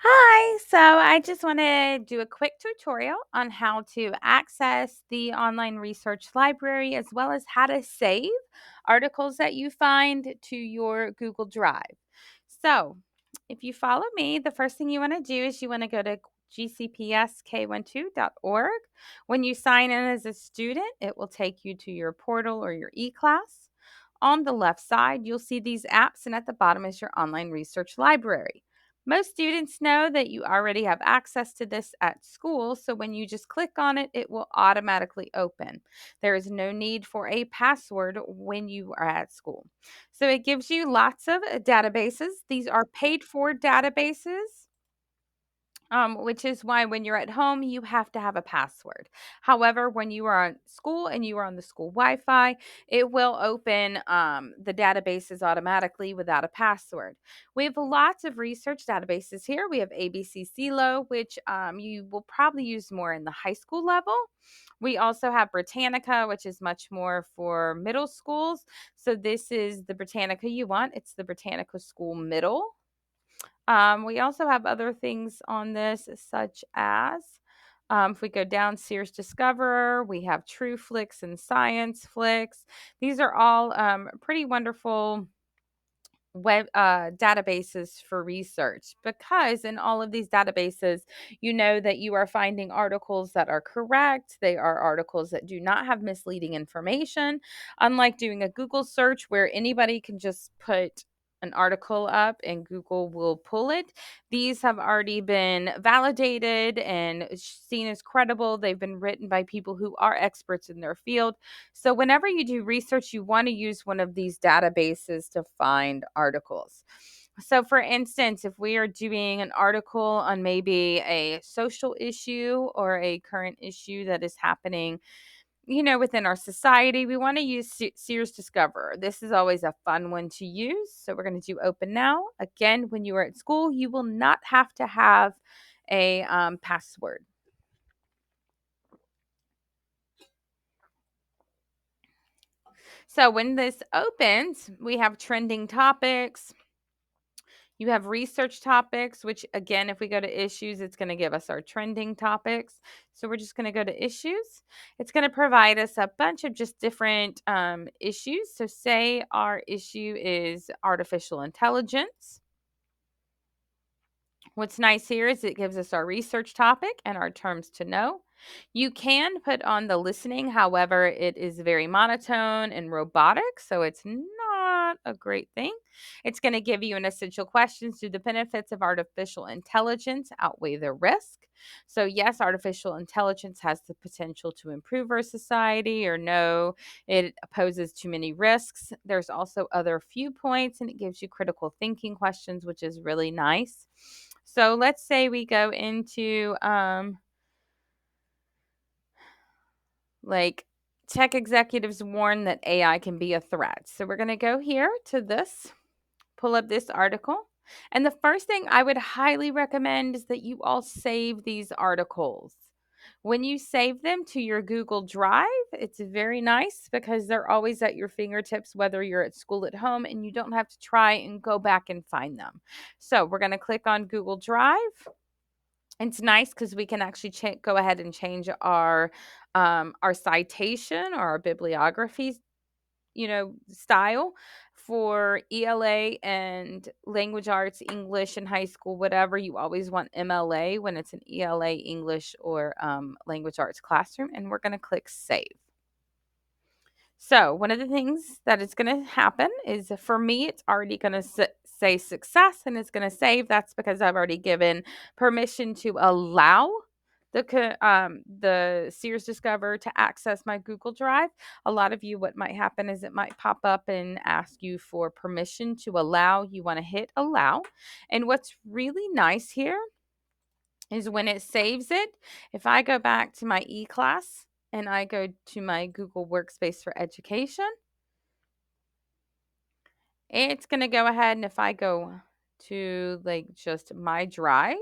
Hi, so I just want to do a quick tutorial on how to access the online research library as well as how to save articles that you find to your Google Drive. So, if you follow me, the first thing you want to do is you want to go to gcpsk12.org. When you sign in as a student, it will take you to your portal or your e-class. On the left side, you'll see these apps, and at the bottom is your online research library. Most students know that you already have access to this at school, so when you just click on it, it will automatically open. There is no need for a password when you are at school. So it gives you lots of databases. These are paid for databases. Which is why when you're at home, you have to have a password. However, when you are at school and you are on the school Wi Fi, it will open the databases automatically without a password. We have lots of research databases here. We have ABC CELO, which you will probably use more in the high school level. We also have Britannica, which is much more for middle schools. So, this is the Britannica you want. It's the Britannica School Middle. We also have other things on this, such as if we go down Sears Discoverer, we have True Flicks and Science Flicks. These are all pretty wonderful web databases for research because in all of these databases you know that you are finding articles that are correct. They are articles that do not have misleading information, unlike doing a Google search where anybody can just put an article up and Google will pull it. These have already been validated and seen as credible. They've been written by people who are experts in their field, so, whenever you do research, you want to use one of these databases to find articles. So, for instance, if we are doing an article on maybe a social issue or a current issue that is happening, within our society, we want to use Sears Discoverer. This is always a fun one to use. So, we're going to do Open Now. Again, when you are at school, you will not have to have a password. So, when this opens, we have trending topics. You have research topics, which again, if we go to issues, it's going to give us our trending topics. So we're just going to go to issues. It's going to provide us a bunch of just different issues. So, say our issue is artificial intelligence. What's nice here is it gives us our research topic and our terms to know. You can put on the listening, however, it is very monotone and robotic, so it's not a great thing. It's going to give you an essential questions. Do the benefits of artificial intelligence outweigh the risk? So, yes, artificial intelligence has the potential to improve our society, or no, it poses too many risks. There's also other viewpoints, and it gives you critical thinking questions, which is really nice. So let's say we go into like tech executives warn that AI can be a threat. So we're going to go here to this, pull up this article. And the first thing I would highly recommend is that you all save these articles. When you save them to your Google Drive, it's very nice because they're always at your fingertips, whether you're at school, at home, and you don't have to try and go back and find them. So we're going to click on Google Drive. It's nice because we can actually go ahead and change our citation or our bibliography, style for ELA and language arts, English in high school, whatever. You always want MLA when it's an ELA English or language arts classroom. And we're going to click save. So, one of the things that is going to happen is for me, it's already going to say success and it's going to save. That's because I've already given permission to allow the Sears Discover to access my Google Drive. A lot of you, what might happen is it might pop up and ask you for permission to allow. You want to hit allow. And what's really nice here is when it saves it, if I go back to my e-class and I go to my Google Workspace for Education, it's going to go ahead, and if I go to like just my drive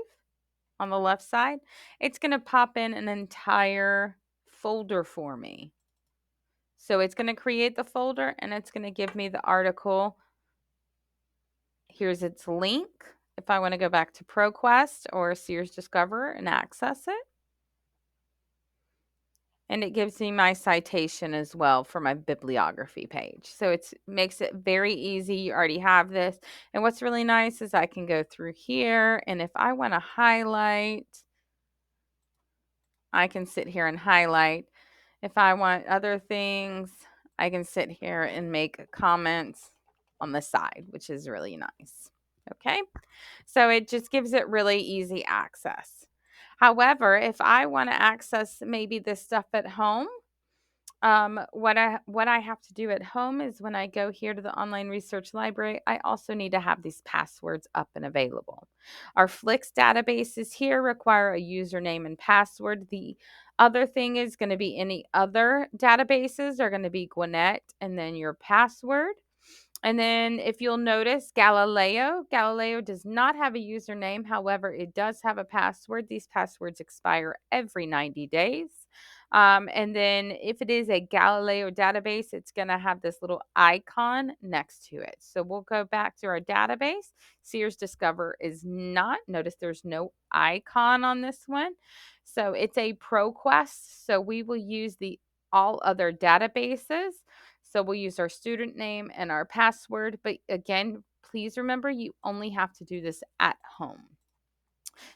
on the left side, it's going to pop in an entire folder for me. So it's going to create the folder and it's going to give me the article. Here's its link if I want to go back to ProQuest or Sears Discover and access it. And it gives me my citation as well for my bibliography page. So it makes it very easy. You already have this. And what's really nice is I can go through here, and if I want to highlight, I can sit here and highlight. If I want other things, I can sit here and make comments on the side, which is really nice. Okay. So it just gives it really easy access. However, if I want to access maybe this stuff at home, what I have to do at home is when I go here to the online research library, I also need to have these passwords up and available. Our Flix databases here require a username and password. The other thing is going to be any other databases are going to be Gwinnett and then your password. And then if you'll notice, Galileo does not have a username. However, it does have a password. These passwords expire every 90 days. And then if it is a Galileo database, it's going to have this little icon next to it. So we'll go back to our database. Sears Discover is not. Notice there's no icon on this one. So it's a ProQuest. So we will use the all other databases. So we'll use our student name and our password. But again, please remember you only have to do this at home.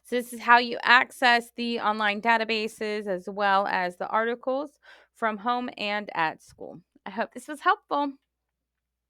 So this is how you access the online databases as well as the articles from home and at school. I hope this was helpful.